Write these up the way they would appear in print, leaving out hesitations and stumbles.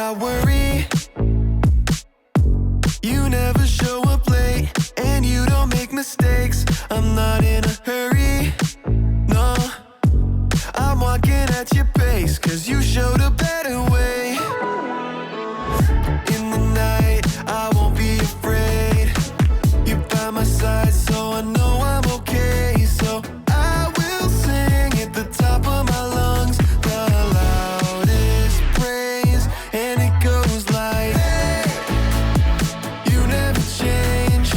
I worry. You never show up late, and you don't make mistakes. I'm not in a hurry, no. I'm walking at your pace, 'cause you showed a better way. In the night, I won't be afraid. You're by my side, so I know I'm okay. So I will sing at the top of my lungs, the loudest praise, and it goes like, hey, you never change.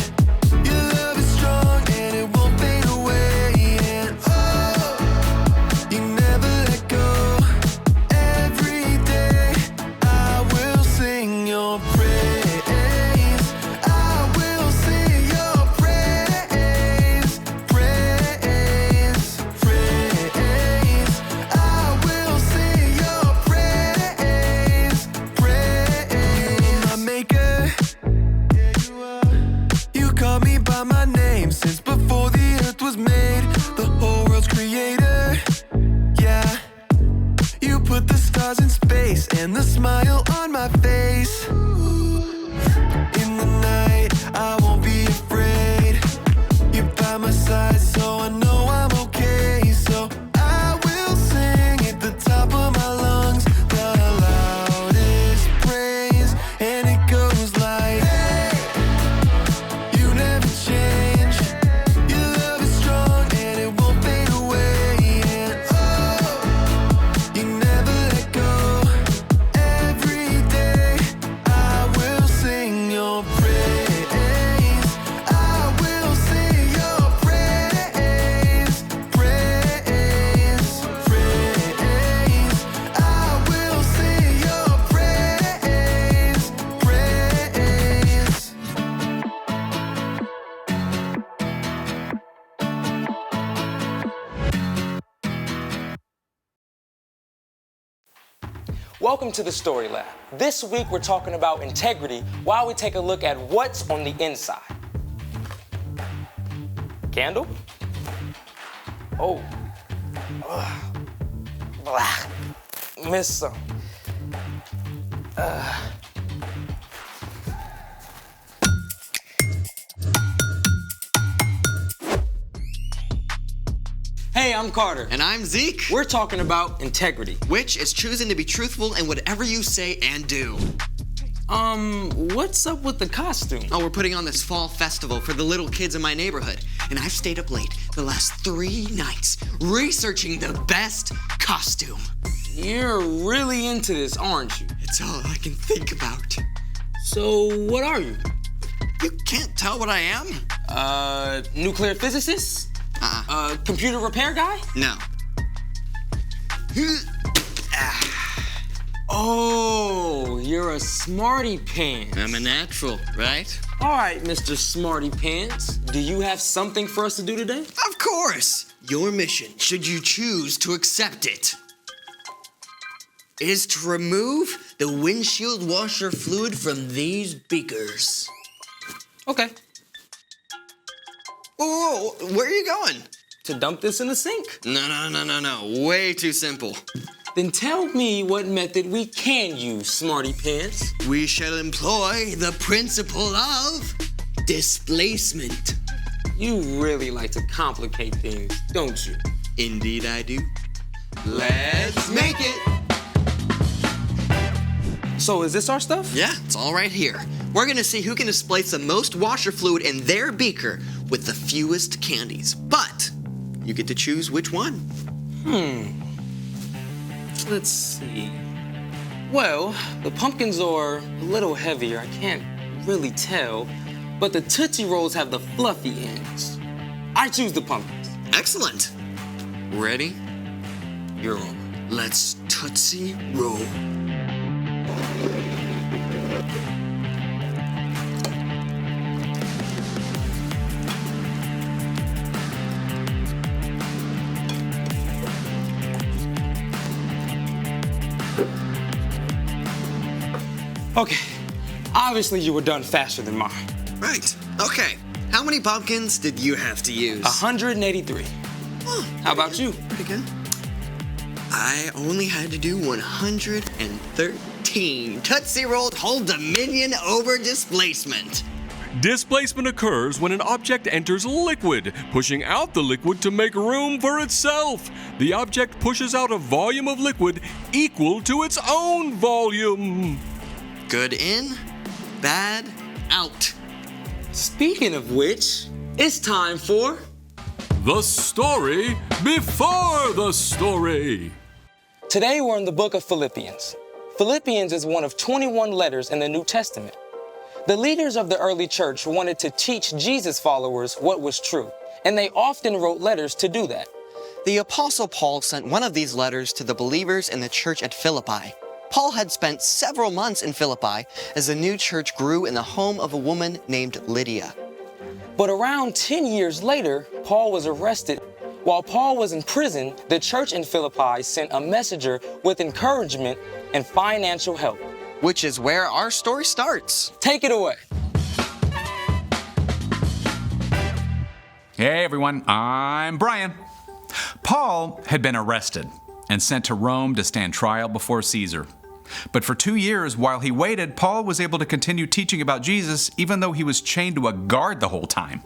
Your love is strong and it won't fade away. And oh, you never let go. Every day I will sing your praise. I will sing your praise. Praise, praise. I will sing your praise. Praise. My maker, yeah, you are. You call me by my name since before the earth was made. The whole world's creator, yeah. You put the stars in space and the smile on my face. In the night, I won't be afraid. You're by my side, so I know I'm okay. So I will sing at the top of my lungs, the loudest praise, and it goes like, hey, you never change. Your love is strong and it won't fade away. And oh, you never let go. Every day I will sing your praise. I will sing your praise. Praise, praise. I will sing your praise. Praise. Welcome to the Story Lab. This week we're talking about integrity while we take a look at what's on the inside. Candle? Oh. Ugh. Blah. Missed some. Hey, I'm Carter. And I'm Zeke, We're talking about integrity. which is choosing to be truthful in whatever you say and do. What's up with the costume? Oh, we're putting on this fall festival for the little kids in my neighborhood, and I've stayed up late the last 3 nights researching the best costume. You're really into this, aren't you? It's all I can think about. So, what are you? You can't tell what I am? Nuclear physicist? Computer repair guy? No. Oh, you're a smarty pants. I'm a natural, right? All right, Mr. Smarty Pants. Do you have something for us to do today? Of course! Your mission, should you choose to accept it, is to remove the windshield washer fluid from these beakers. Okay. Whoa, where are you going? To dump this in the sink. No. Way too simple. Then tell me what method we can use, Smarty Pants. We shall employ the principle of displacement. You really like to complicate things, don't you? Indeed I do. Let's make it. So is this our stuff? Yeah, it's all right here. We're gonna see who can displace the most washer fluid in their beaker with the fewest candies. But you get to choose which one. Let's see. Well, the pumpkins are a little heavier. I can't really tell. But the Tootsie Rolls have the fluffy ends. I choose the pumpkins. Excellent. Ready? You're on. Let's Tootsie Roll. Okay, obviously you were done faster than mine. Right. Okay. How many pumpkins did you have to use? 183. Oh, How about you? pretty good. I only had to do 113. 14. Tootsie Roll hold dominion over displacement. Displacement occurs when an object enters liquid, pushing out the liquid to make room for itself. The object pushes out a volume of liquid equal to its own volume. Good in, bad out. Speaking of which, it's time for The story before the story. Today we're in the book of Philippians. Philippians is one of 21 letters in the New Testament. The leaders of the early church wanted to teach Jesus followers what was true, and they often wrote letters to do that. The Apostle Paul sent one of these letters to the believers in the church at Philippi. Paul had spent several months in Philippi as the new church grew in the home of a woman named Lydia. But around 10 years later, Paul was arrested. While Paul was in prison, the church in Philippi sent a messenger with encouragement and financial help. Which is where our story starts. Take it away. Hey everyone, I'm Brian. Paul had been arrested and sent to Rome to stand trial before Caesar. But for 2 years, while he waited, Paul was able to continue teaching about Jesus even though he was chained to a guard the whole time.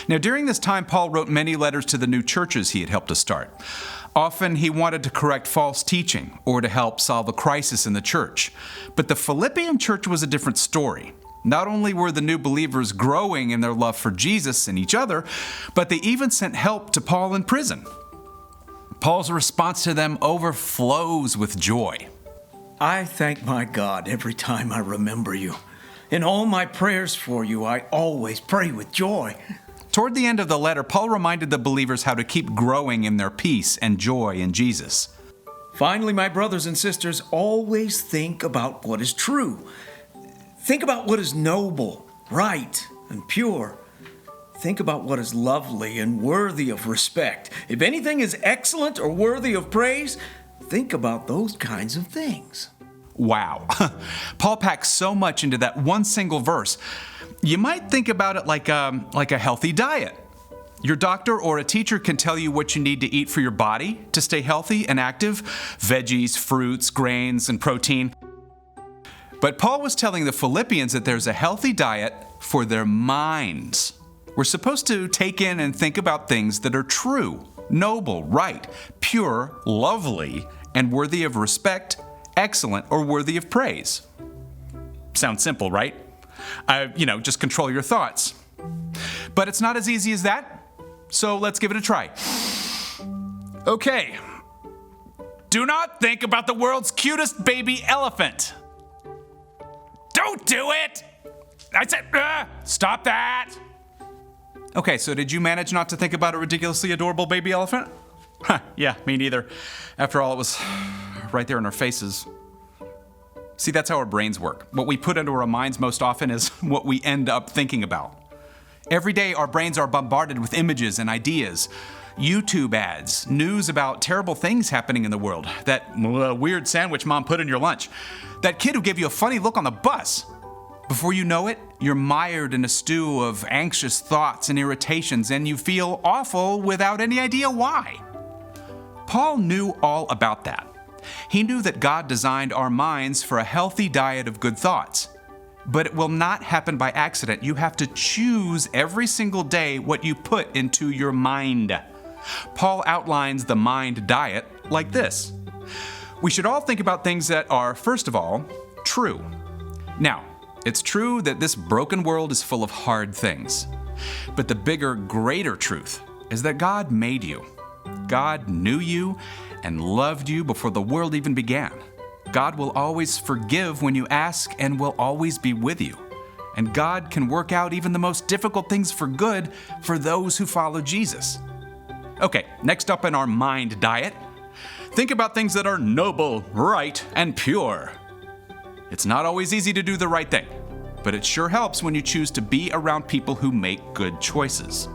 Now, during this time, Paul wrote many letters to the new churches he had helped to start. Often he wanted to correct false teaching or to help solve a crisis in the church. But the Philippian church was a different story. Not only were the new believers growing in their love for Jesus and each other, but they even sent help to Paul in prison. Paul's response to them overflows with joy. I thank my God every time I remember you. In all my prayers for you, I always pray with joy. Toward the end of the letter, Paul reminded the believers how to keep growing in their peace and joy in Jesus. Finally, my brothers and sisters, always think about what is true. Think about what is noble, right, and pure. Think about what is lovely and worthy of respect. If anything is excellent or worthy of praise, think about those kinds of things. Wow. Paul packs so much into that one single verse. You might think about it like a healthy diet. Your doctor or a teacher can tell you what you need to eat for your body to stay healthy and active: veggies, fruits, grains, and protein. But Paul was telling the Philippians that there's a healthy diet for their minds. We're supposed to take in and think about things that are true, noble, right, pure, lovely, and worthy of respect, excellent, or worthy of praise. Sounds simple, right? Just control your thoughts. But it's not as easy as that, so let's give it a try. Okay. Do not think about the world's cutest baby elephant. Don't do it! I said, stop that! Okay, so did you manage not to think about a ridiculously adorable baby elephant? Yeah, me neither. After all, it was right there in our faces. See, that's how our brains work. What we put into our minds most often is what we end up thinking about. Every day, our brains are bombarded with images and ideas, YouTube ads, news about terrible things happening in the world, that weird sandwich mom put in your lunch, that kid who gave you a funny look on the bus. Before you know it, you're mired in a stew of anxious thoughts and irritations, and you feel awful without any idea why. Paul knew all about that. He knew that God designed our minds for a healthy diet of good thoughts. But it will not happen by accident. You have to choose every single day what you put into your mind. Paul outlines the mind diet like this. We should all think about things that are, first of all, true. Now, it's true that this broken world is full of hard things. But the bigger, greater truth is that God made you. God knew you and loved you before the world even began. God will always forgive when you ask and will always be with you. And God can work out even the most difficult things for good for those who follow Jesus. Okay, next up in our mind diet, think about things that are noble, right, and pure. It's not always easy to do the right thing, but it sure helps when you choose to be around people who make good choices.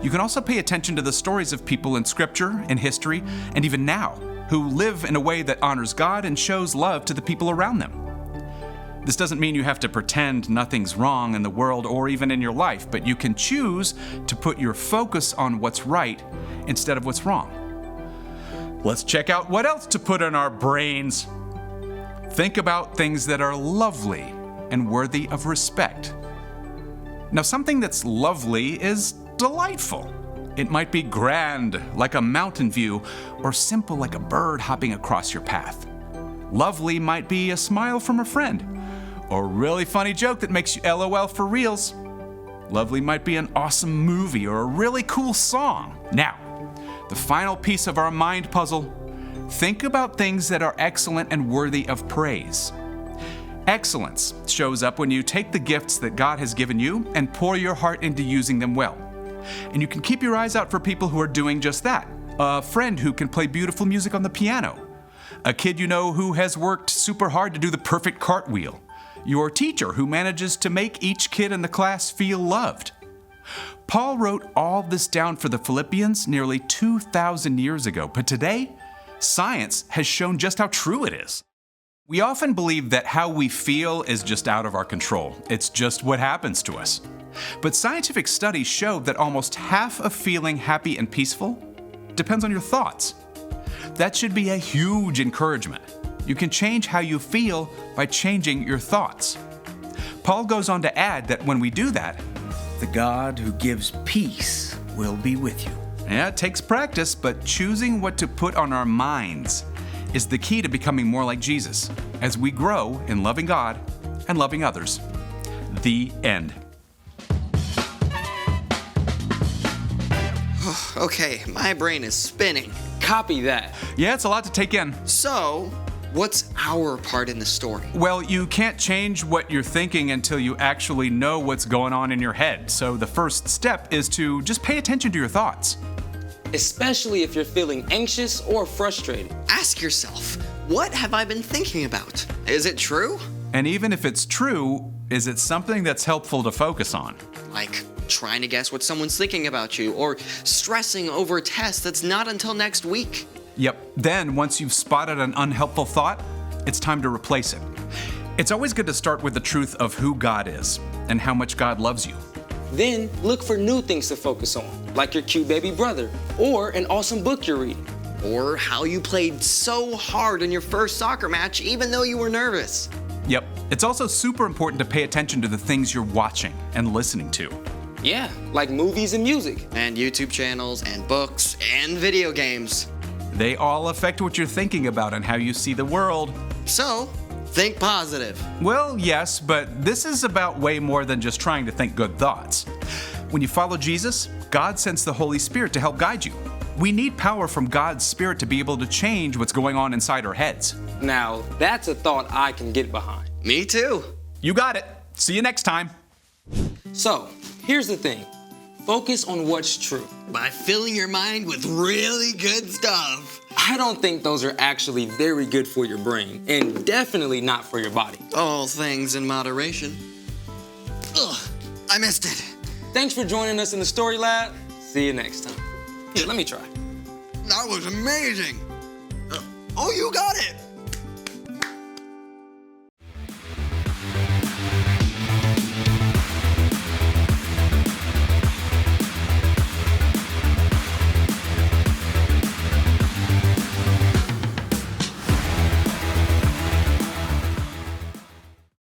You can also pay attention to the stories of people in Scripture, in history, and even now, who live in a way that honors God and shows love to the people around them. This doesn't mean you have to pretend nothing's wrong in the world or even in your life, but you can choose to put your focus on what's right instead of what's wrong. Let's check out what else to put in our brains. Think about things that are lovely and worthy of respect. Now, something that's lovely is delightful. It might be grand, like a mountain view, or simple, like a bird hopping across your path. Lovely might be a smile from a friend, or a really funny joke that makes you LOL for reals. Lovely might be an awesome movie or a really cool song. Now, the final piece of our mind puzzle. Think about things that are excellent and worthy of praise. Excellence shows up when you take the gifts that God has given you and pour your heart into using them well. And you can keep your eyes out for people who are doing just that. A friend who can play beautiful music on the piano. A kid you know who has worked super hard to do the perfect cartwheel. Your teacher who manages to make each kid in the class feel loved. Paul wrote all this down for the Philippians nearly 2,000 years ago, but today, science has shown just how true it is. We often believe that how we feel is just out of our control. It's just what happens to us. But scientific studies show that almost half of feeling happy and peaceful depends on your thoughts. That should be a huge encouragement. You can change how you feel by changing your thoughts. Paul goes on to add that when we do that, The God who gives peace will be with you. yeah, it takes practice, but choosing what to put on our minds is the key to becoming more like Jesus as we grow in loving God and loving others. The end. Okay, my brain is spinning. Copy that. Yeah, it's a lot to take in. So, what's our part in the story? Well, you can't change what you're thinking until you actually know what's going on in your head. So the first step is to just pay attention to your thoughts. Especially if you're feeling anxious or frustrated. Ask yourself, what have I been thinking about? Is it true? And even if it's true, is it something that's helpful to focus on? Like trying to guess what someone's thinking about you, or stressing over a test that's not until next week. Yep. Then, once you've spotted an unhelpful thought, it's time to replace it. It's always good to start with the truth of who God is and how much God loves you. Then look for new things to focus on, like your cute baby brother or an awesome book you're reading. Or how you played so hard in your first soccer match even though you were nervous. Yep. It's also super important to pay attention to the things you're watching and listening to. Yeah, like movies and music. And YouTube channels, and books, and video games. They all affect what you're thinking about and how you see the world. So, think positive. Well, yes, but this is about way more than just trying to think good thoughts. When you follow Jesus, God sends the Holy Spirit to help guide you. We need power from God's Spirit to be able to change what's going on inside our heads. Now, that's a thought I can get behind. Me too. You got it. See you next time. So, here's the thing. Focus on what's true. By filling your mind with really good stuff. I don't think those are actually very good for your brain, and definitely not for your body. All things in moderation. Ugh, I missed it. Thanks for joining us in the Story Lab. See you next time. Here, let me try. That was amazing. Oh, you got it.